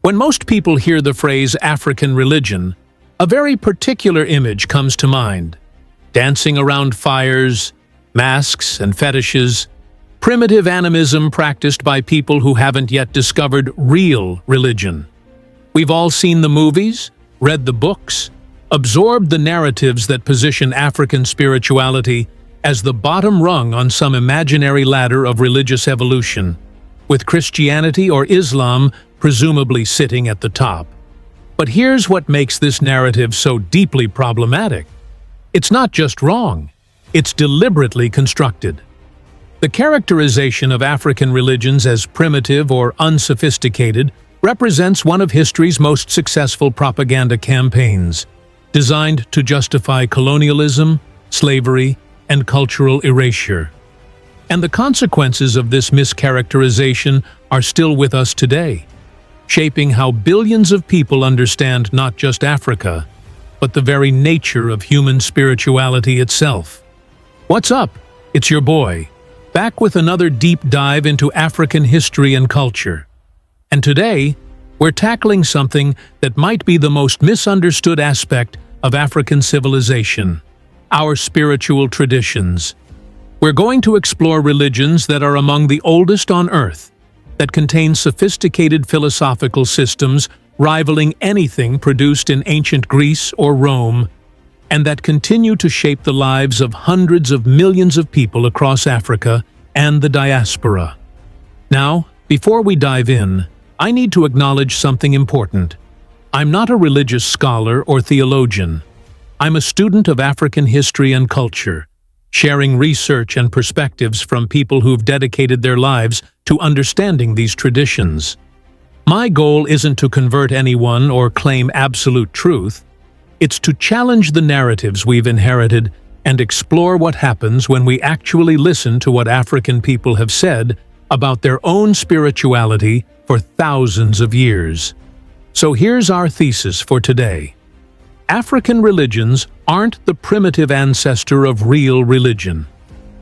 When most people hear the phrase African religion, a very particular image comes to mind. Dancing around fires, masks and fetishes, primitive animism practiced by people who haven't yet discovered real religion. We've all seen the movies, read the books, absorbed the narratives that position African spirituality as the bottom rung on some imaginary ladder of religious evolution, with Christianity or Islam presumably sitting at the top. But here's what makes this narrative so deeply problematic. It's not just wrong, it's deliberately constructed. The characterization of African religions as primitive or unsophisticated represents one of history's most successful propaganda campaigns, designed to justify colonialism, slavery, and cultural erasure. And the consequences of this mischaracterization are still with us today, shaping how billions of people understand not just Africa, but the very nature of human spirituality itself. What's up? It's your boy, back with another deep dive into African history and culture. And today, we're tackling something that might be the most misunderstood aspect of African civilization: our spiritual traditions. We're going to explore religions that are among the oldest on Earth, that contain sophisticated philosophical systems rivaling anything produced in ancient Greece or Rome, and that continue to shape the lives of hundreds of millions of people across Africa and the diaspora. Now, before we dive in, I need to acknowledge something important. I'm not a religious scholar or theologian. I'm a student of African history and culture, sharing research and perspectives from people who've dedicated their lives to understanding these traditions. My goal isn't to convert anyone or claim absolute truth. It's to challenge the narratives we've inherited and explore what happens when we actually listen to what African people have said about their own spirituality for thousands of years. So here's our thesis for today. African religions aren't the primitive ancestor of real religion.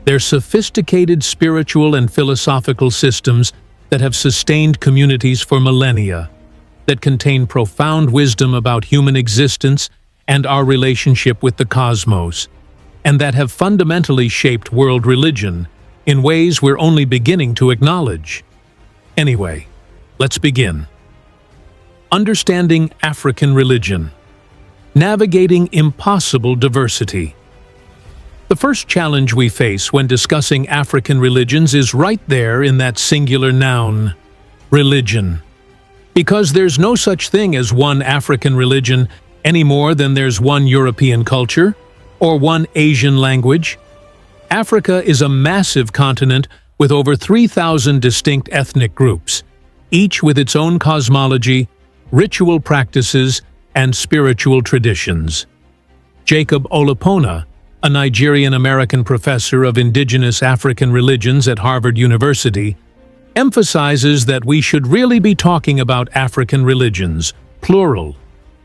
They're sophisticated spiritual and philosophical systems that have sustained communities for millennia, that contain profound wisdom about human existence and our relationship with the cosmos, and that have fundamentally shaped world religion in ways we're only beginning to acknowledge. Anyway, let's begin. Understanding African religion. Navigating impossible diversity. The first challenge we face when discussing African religions is right there in that singular noun, religion. Because there's no such thing as one African religion any more than there's one European culture or one Asian language. Africa is a massive continent with over 3,000 distinct ethnic groups, each with its own cosmology, ritual practices, and spiritual traditions. Jacob Olupona, a Nigerian-American professor of indigenous African religions at Harvard University, emphasizes that we should really be talking about African religions, plural,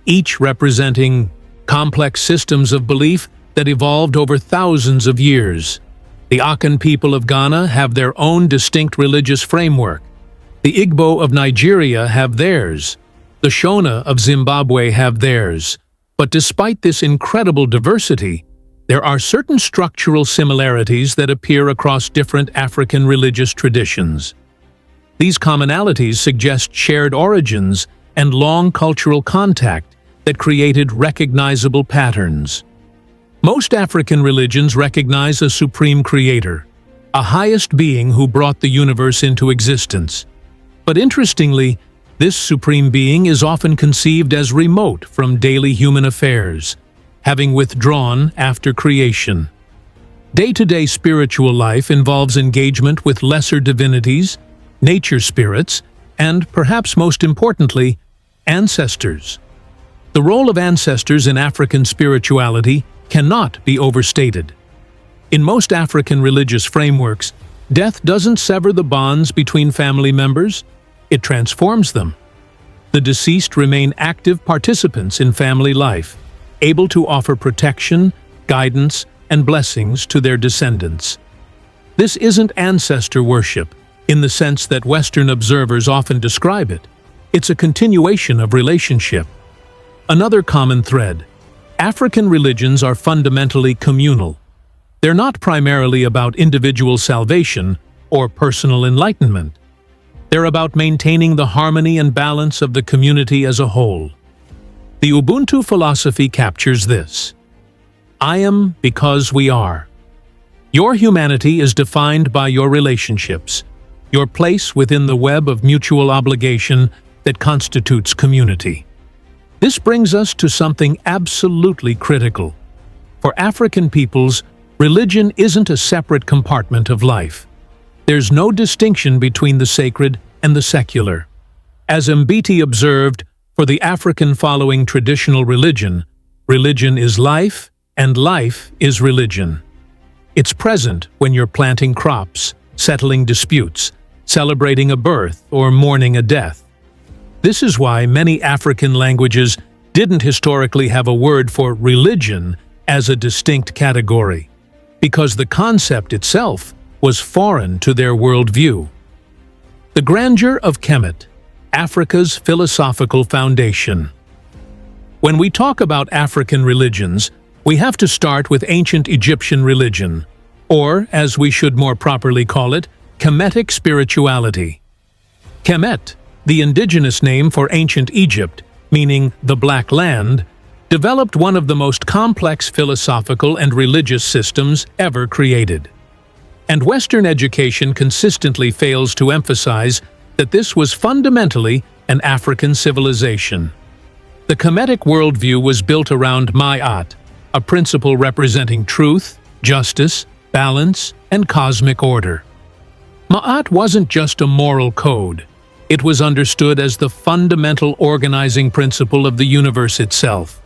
each representing complex systems of belief that evolved over thousands of years. The Akan people of Ghana have their own distinct religious framework. The Igbo of Nigeria have theirs. The Shona of Zimbabwe have theirs. But despite this incredible diversity, there are certain structural similarities that appear across different African religious traditions. These commonalities suggest shared origins and long cultural contact that created recognizable patterns. Most African religions recognize a supreme creator, a highest being who brought the universe into existence. But interestingly, this supreme being is often conceived as remote from daily human affairs, having withdrawn after creation. Day-to-day spiritual life involves engagement with lesser divinities, nature spirits, and, perhaps most importantly, ancestors. The role of ancestors in African spirituality cannot be overstated. In most African religious frameworks, death doesn't sever the bonds between family members, it transforms them. The deceased remain active participants in family life, able to offer protection, guidance, and blessings to their descendants. This isn't ancestor worship, in the sense that Western observers often describe it. It's a continuation of relationship. Another common thread: African religions are fundamentally communal. They're not primarily about individual salvation or personal enlightenment. They're about maintaining the harmony and balance of the community as a whole. The Ubuntu philosophy captures this. I am because we are. Your humanity is defined by your relationships, your place within the web of mutual obligation that constitutes community. This brings us to something absolutely critical. For African peoples, religion isn't a separate compartment of life. There's no distinction between the sacred and the secular. As Mbiti observed, for the African following traditional religion, religion is life and life is religion. It's present when you're planting crops, settling disputes, celebrating a birth, or mourning a death. This is why many African languages didn't historically have a word for religion as a distinct category, because the concept itself was foreign to their worldview. The grandeur of Kemet, Africa's philosophical foundation. When we talk about African religions, we have to start with ancient Egyptian religion, or, as we should more properly call it, Kemetic spirituality. Kemet, the indigenous name for ancient Egypt, meaning the Black Land, developed one of the most complex philosophical and religious systems ever created. And Western education consistently fails to emphasize that this was fundamentally an African civilization. The Kemetic worldview was built around Ma'at, a principle representing truth, justice, balance, and cosmic order. Ma'at wasn't just a moral code. It was understood as the fundamental organizing principle of the universe itself.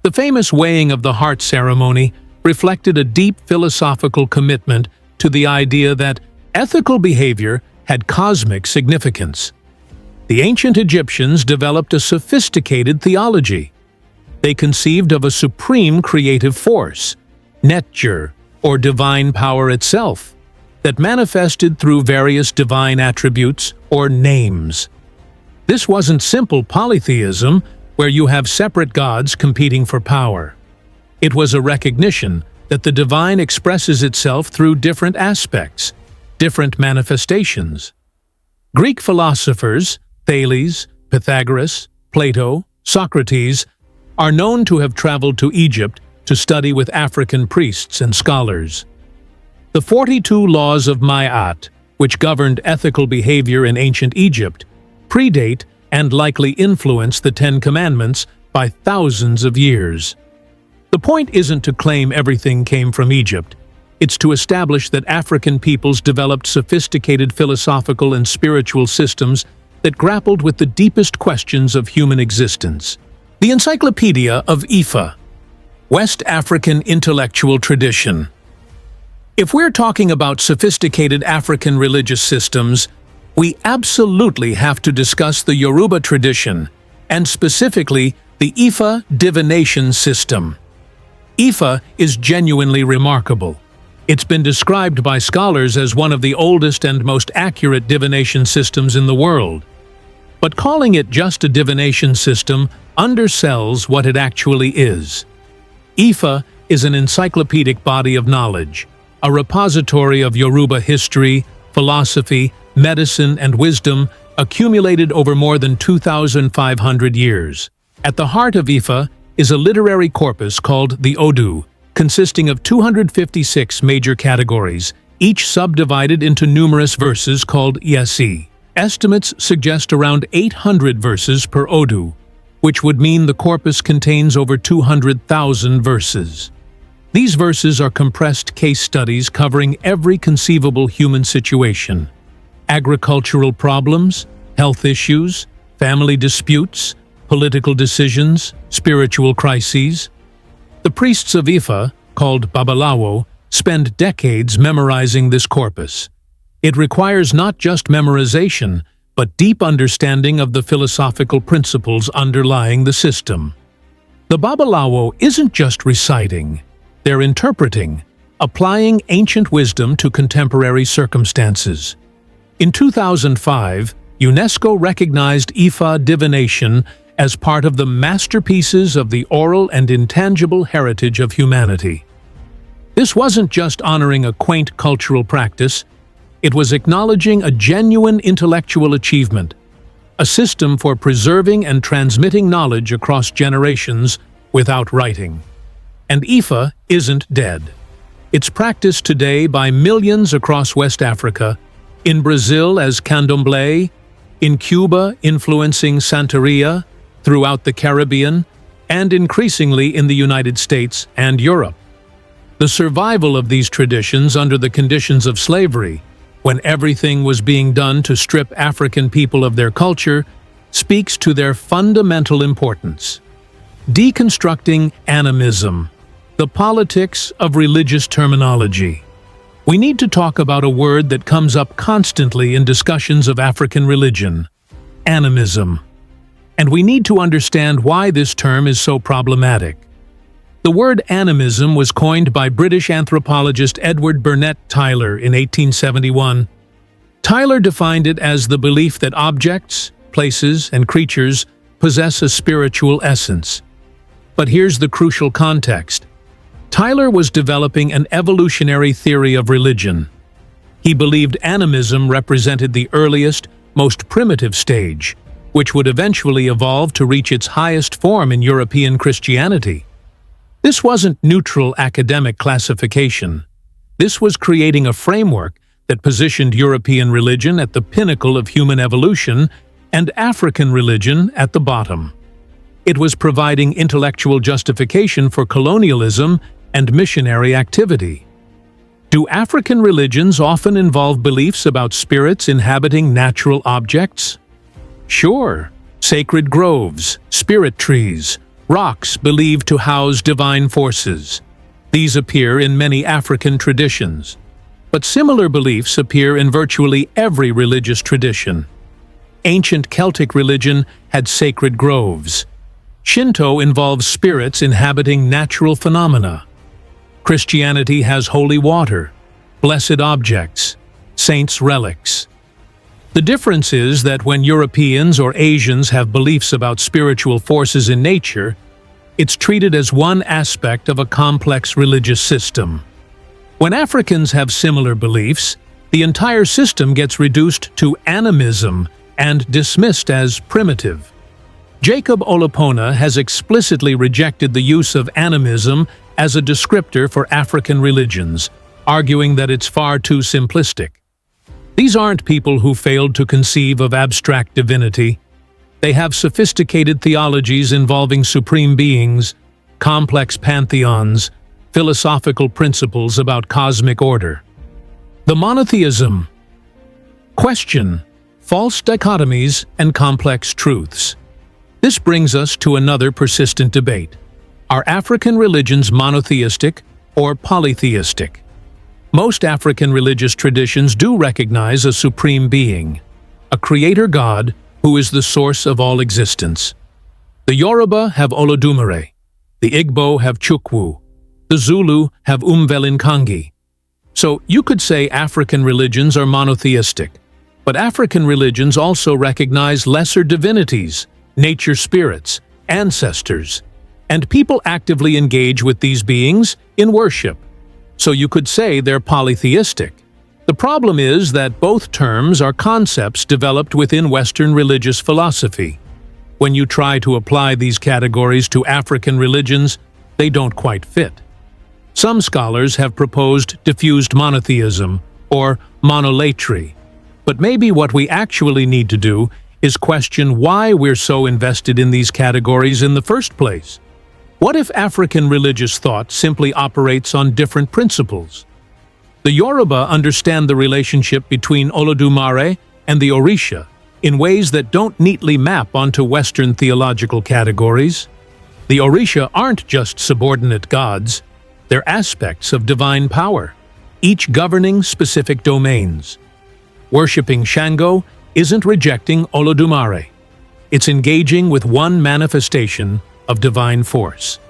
The famous weighing of the heart ceremony reflected a deep philosophical commitment to the idea that ethical behavior had cosmic significance. The ancient Egyptians developed a sophisticated theology. They conceived of a supreme creative force, Netjer, or divine power itself, that manifested through various divine attributes or names. This wasn't simple polytheism, where you have separate gods competing for power. It was a recognition that the divine expresses itself through different aspects, different manifestations. Greek philosophers, Thales, Pythagoras, Plato, Socrates, are known to have traveled to Egypt to study with African priests and scholars. The 42 laws of Ma'at, which governed ethical behavior in ancient Egypt, predate and likely influence the Ten Commandments by thousands of years. The point isn't to claim everything came from Egypt. It's to establish that African peoples developed sophisticated philosophical and spiritual systems that grappled with the deepest questions of human existence. The Encyclopedia of Ifa, West African Intellectual Tradition. If we're talking about sophisticated African religious systems, we absolutely have to discuss the Yoruba tradition, and specifically the Ifa divination system. Ifa is genuinely remarkable. It's been described by scholars as one of the oldest and most accurate divination systems in the world. But calling it just a divination system undersells what it actually is. Ifa is an encyclopedic body of knowledge, a repository of Yoruba history, philosophy, medicine, and wisdom accumulated over more than 2,500 years. At the heart of Ifa is a literary corpus called the Odu, consisting of 256 major categories, each subdivided into numerous verses called Yesi. Estimates suggest around 800 verses per Odu, which would mean the corpus contains over 200,000 verses. These verses are compressed case studies covering every conceivable human situation: agricultural problems, health issues, family disputes, political decisions, spiritual crises. The priests of Ifa, called Babalawo, spend decades memorizing this corpus. It requires not just memorization, but deep understanding of the philosophical principles underlying the system. The Babalawo isn't just reciting, they're interpreting, applying ancient wisdom to contemporary circumstances. In 2005, UNESCO recognized Ifa divination as part of the masterpieces of the oral and intangible heritage of humanity. This wasn't just honoring a quaint cultural practice, it was acknowledging a genuine intellectual achievement, a system for preserving and transmitting knowledge across generations without writing. And Ifa isn't dead. It's practiced today by millions across West Africa, in Brazil as candomblé, in Cuba influencing Santeria, throughout the Caribbean, and increasingly in the United States and Europe. The survival of these traditions under the conditions of slavery, when everything was being done to strip African people of their culture, speaks to their fundamental importance. Deconstructing animism, the politics of religious terminology. We need to talk about a word that comes up constantly in discussions of African religion: animism. And we need to understand why this term is so problematic. The word animism was coined by British anthropologist Edward Burnett Tylor in 1871. Tylor defined it as the belief that objects, places, and creatures possess a spiritual essence. But here's the crucial context. Tylor was developing an evolutionary theory of religion. He believed animism represented the earliest, most primitive stage, which would eventually evolve to reach its highest form in European Christianity. This wasn't neutral academic classification. This was creating a framework that positioned European religion at the pinnacle of human evolution and African religion at the bottom. It was providing intellectual justification for colonialism and missionary activity. Do African religions often involve beliefs about spirits inhabiting natural objects? Sure. Sacred groves, spirit trees, rocks believed to house divine forces. These appear in many African traditions. But similar beliefs appear in virtually every religious tradition. Ancient Celtic religion had sacred groves. Shinto involves spirits inhabiting natural phenomena. Christianity has holy water, blessed objects, saints' relics. The difference is that when Europeans or Asians have beliefs about spiritual forces in nature, it's treated as one aspect of a complex religious system. When Africans have similar beliefs, the entire system gets reduced to animism and dismissed as primitive. Jacob Olopona has explicitly rejected the use of animism as a descriptor for African religions, arguing that it's far too simplistic. These aren't people who failed to conceive of abstract divinity. They have sophisticated theologies involving supreme beings, complex pantheons, philosophical principles about cosmic order. The monotheism. Question: false dichotomies and complex truths. This brings us to another persistent debate. Are African religions monotheistic or polytheistic? Most African religious traditions do recognize a supreme being, a creator god who is the source of all existence. The Yoruba have Olodumare, the Igbo have Chukwu, the Zulu have Umvelinkangi. So you could say African religions are monotheistic, but African religions also recognize lesser divinities, nature spirits, ancestors, and people actively engage with these beings in worship. So you could say they're polytheistic. The problem is that both terms are concepts developed within Western religious philosophy. When you try to apply these categories to African religions, they don't quite fit. Some scholars have proposed diffused monotheism, or monolatry. But maybe what we actually need to do is question why we're so invested in these categories in the first place. What if African religious thought simply operates on different principles? The Yoruba understand the relationship between Olodumare and the Orisha in ways that don't neatly map onto Western theological categories. The Orisha aren't just subordinate gods, they're aspects of divine power, each governing specific domains. Worshipping Shango isn't rejecting Olodumare. It's engaging with one manifestation of divine force.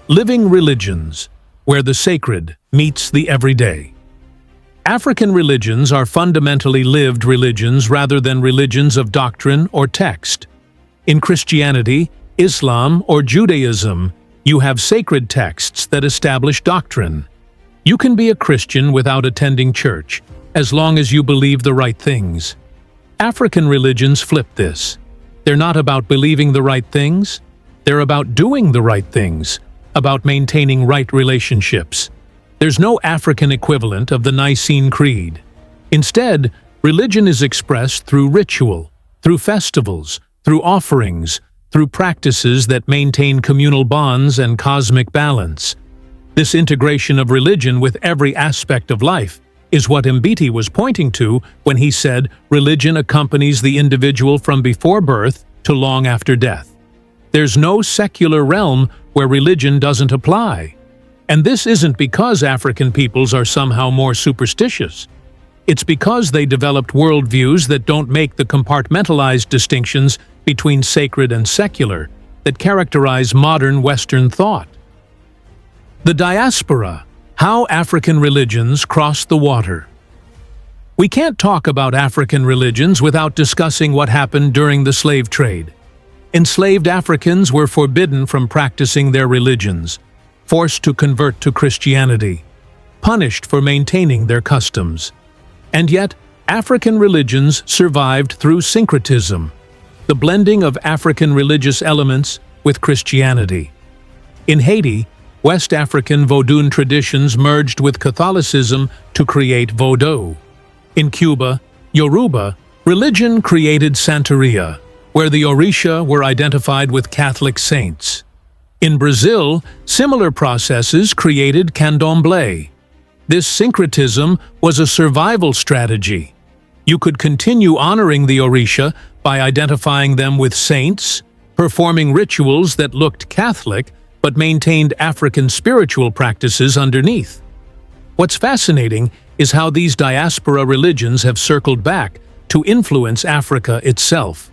Living religions, where the sacred meets the everyday. African religions are fundamentally lived religions rather than religions of doctrine or text. In Christianity, Islam, or Judaism, you have sacred texts that establish doctrine. You can be a Christian without attending church, as long as you believe the right things. African religions flip this. They're not about believing the right things. They're about doing the right things, about maintaining right relationships. There's no African equivalent of the Nicene Creed. Instead, religion is expressed through ritual, through festivals, through offerings, through practices that maintain communal bonds and cosmic balance. This integration of religion with every aspect of life is what Mbiti was pointing to when he said religion accompanies the individual from before birth to long after death. There's no secular realm where religion doesn't apply. And this isn't because African peoples are somehow more superstitious. It's because they developed worldviews that don't make the compartmentalized distinctions between sacred and secular that characterize modern Western thought. The diaspora: how African religions crossed the water. We can't talk about African religions without discussing what happened during the slave trade. Enslaved Africans were forbidden from practicing their religions, forced to convert to Christianity, punished for maintaining their customs. And yet, African religions survived through syncretism, the blending of African religious elements with Christianity. In Haiti, West African Vodun traditions merged with Catholicism to create Vodou. In Cuba, Yoruba, religion created Santeria, where the Orisha were identified with Catholic saints. In Brazil, similar processes created Candomblé. This syncretism was a survival strategy. You could continue honoring the Orisha by identifying them with saints, performing rituals that looked Catholic but maintained African spiritual practices underneath. What's fascinating is how these diaspora religions have circled back to influence Africa itself.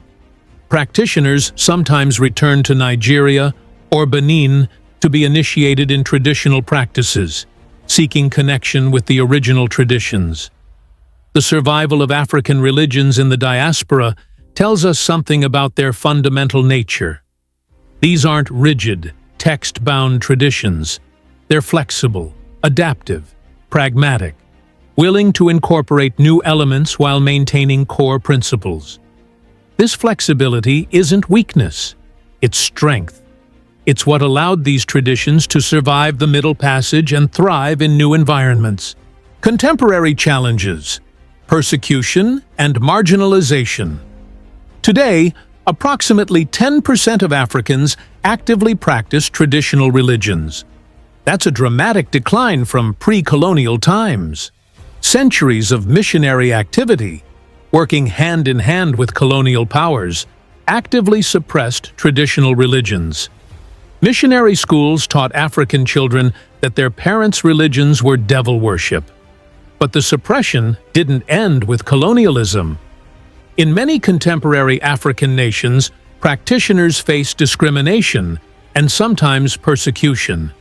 Practitioners sometimes return to Nigeria or Benin to be initiated in traditional practices, seeking connection with the original traditions. The survival of African religions in the diaspora tells us something about their fundamental nature. These aren't rigid, text-bound traditions. They're flexible, adaptive, pragmatic, willing to incorporate new elements while maintaining core principles. This flexibility isn't weakness, it's strength. It's what allowed these traditions to survive the Middle Passage and thrive in new environments. Contemporary challenges: persecution and marginalization. Today, approximately 10% of Africans actively practice traditional religions. That's a dramatic decline from pre-colonial times. Centuries of missionary activity, working hand in hand with colonial powers, actively suppressed traditional religions. Missionary schools taught African children that their parents' religions were devil worship. But the suppression didn't end with colonialism. In many contemporary African nations, practitioners face discrimination and sometimes persecution.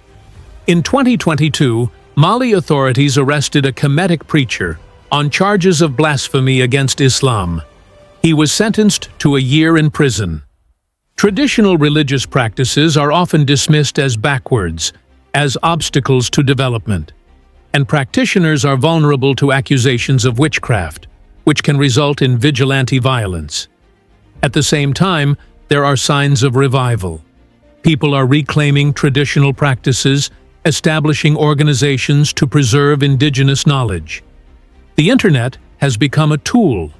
In 2022, Mali authorities arrested a Kemetic preacher on charges of blasphemy against Islam. He was sentenced to a year in prison. Traditional religious practices are often dismissed as backwards, as obstacles to development, and practitioners are vulnerable to accusations of witchcraft, which can result in vigilante violence. At the same time, there are signs of revival. People are reclaiming traditional practices, establishing organizations to preserve indigenous knowledge. The internet has become a tool.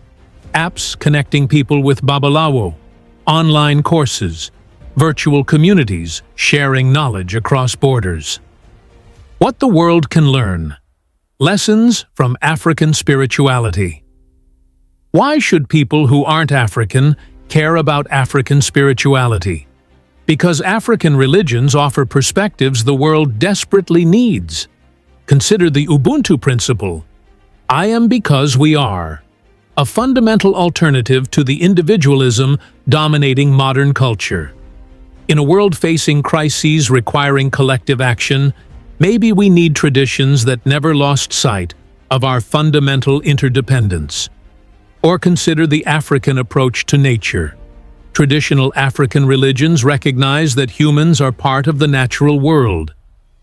Apps connecting people with Babalawo, online courses, virtual communities sharing knowledge across borders. What the world can learn. Lessons from African spirituality. Why should people who aren't African care about African spirituality? Because African religions offer perspectives the world desperately needs. Consider the Ubuntu principle. I am because we are. A fundamental alternative to the individualism dominating modern culture. In a world facing crises requiring collective action, maybe we need traditions that never lost sight of our fundamental interdependence. Or consider the African approach to nature. Traditional African religions recognize that humans are part of the natural world,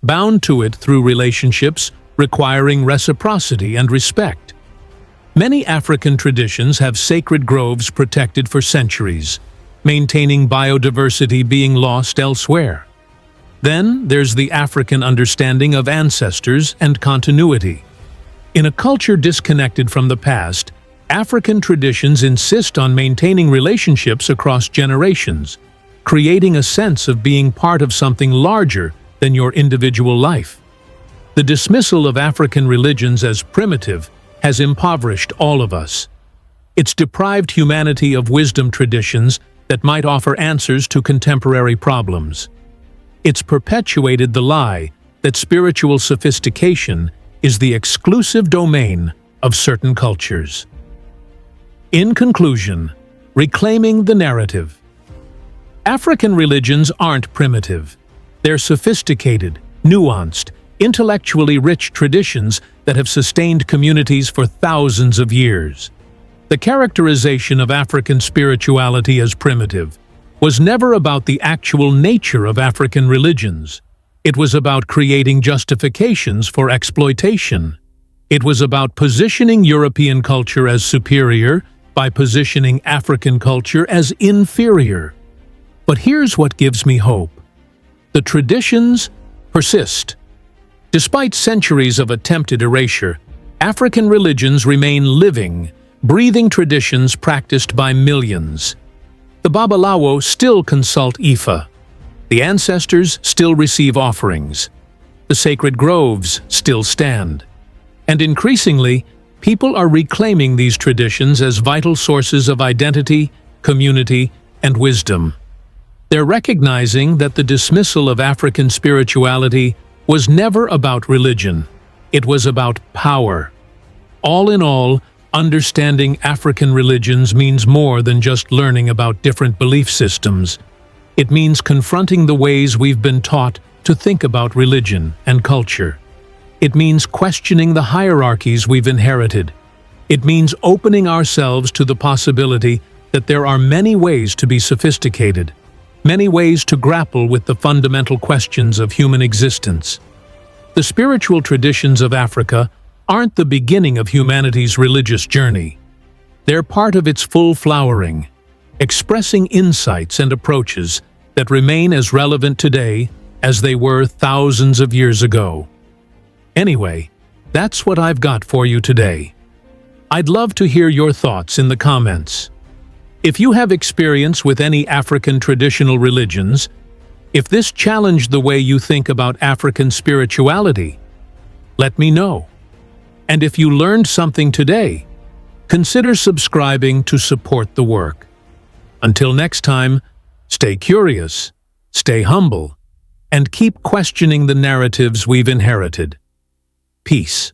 bound to it through relationships requiring reciprocity and respect. Many African traditions have sacred groves protected for centuries, maintaining biodiversity being lost elsewhere. Then there's the African understanding of ancestors and continuity. In a culture disconnected from the past, African traditions insist on maintaining relationships across generations, creating a sense of being part of something larger than your individual life. The dismissal of African religions as primitive has impoverished all of us. It's deprived humanity of wisdom traditions that might offer answers to contemporary problems. It's perpetuated the lie that spiritual sophistication is the exclusive domain of certain cultures. In conclusion, reclaiming the narrative. African religions aren't primitive. They're sophisticated, nuanced, intellectually rich traditions that have sustained communities for thousands of years. The characterization of African spirituality as primitive was never about the actual nature of African religions. It was about creating justifications for exploitation. It was about positioning European culture as superior by positioning African culture as inferior. But here's what gives me hope. The traditions persist. Despite centuries of attempted erasure, African religions remain living, breathing traditions practiced by millions. The Babalawo still consult Ifa. The ancestors still receive offerings. The sacred groves still stand. And increasingly, people are reclaiming these traditions as vital sources of identity, community, and wisdom. They're recognizing that the dismissal of African spirituality was never about religion. It was about power. All in all, understanding African religions means more than just learning about different belief systems. It means confronting the ways we've been taught to think about religion and culture. It means questioning the hierarchies we've inherited. It means opening ourselves to the possibility that there are many ways to be sophisticated, many ways to grapple with the fundamental questions of human existence. The spiritual traditions of Africa aren't the beginning of humanity's religious journey. They're part of its full flowering, expressing insights and approaches that remain as relevant today as they were thousands of years ago. Anyway, that's what I've got for you today. I'd love to hear your thoughts in the comments. If you have experience with any African traditional religions, if this challenged the way you think about African spirituality, let me know. And if you learned something today, consider subscribing to support the work. Until next time, stay curious, stay humble, and keep questioning the narratives we've inherited. Peace.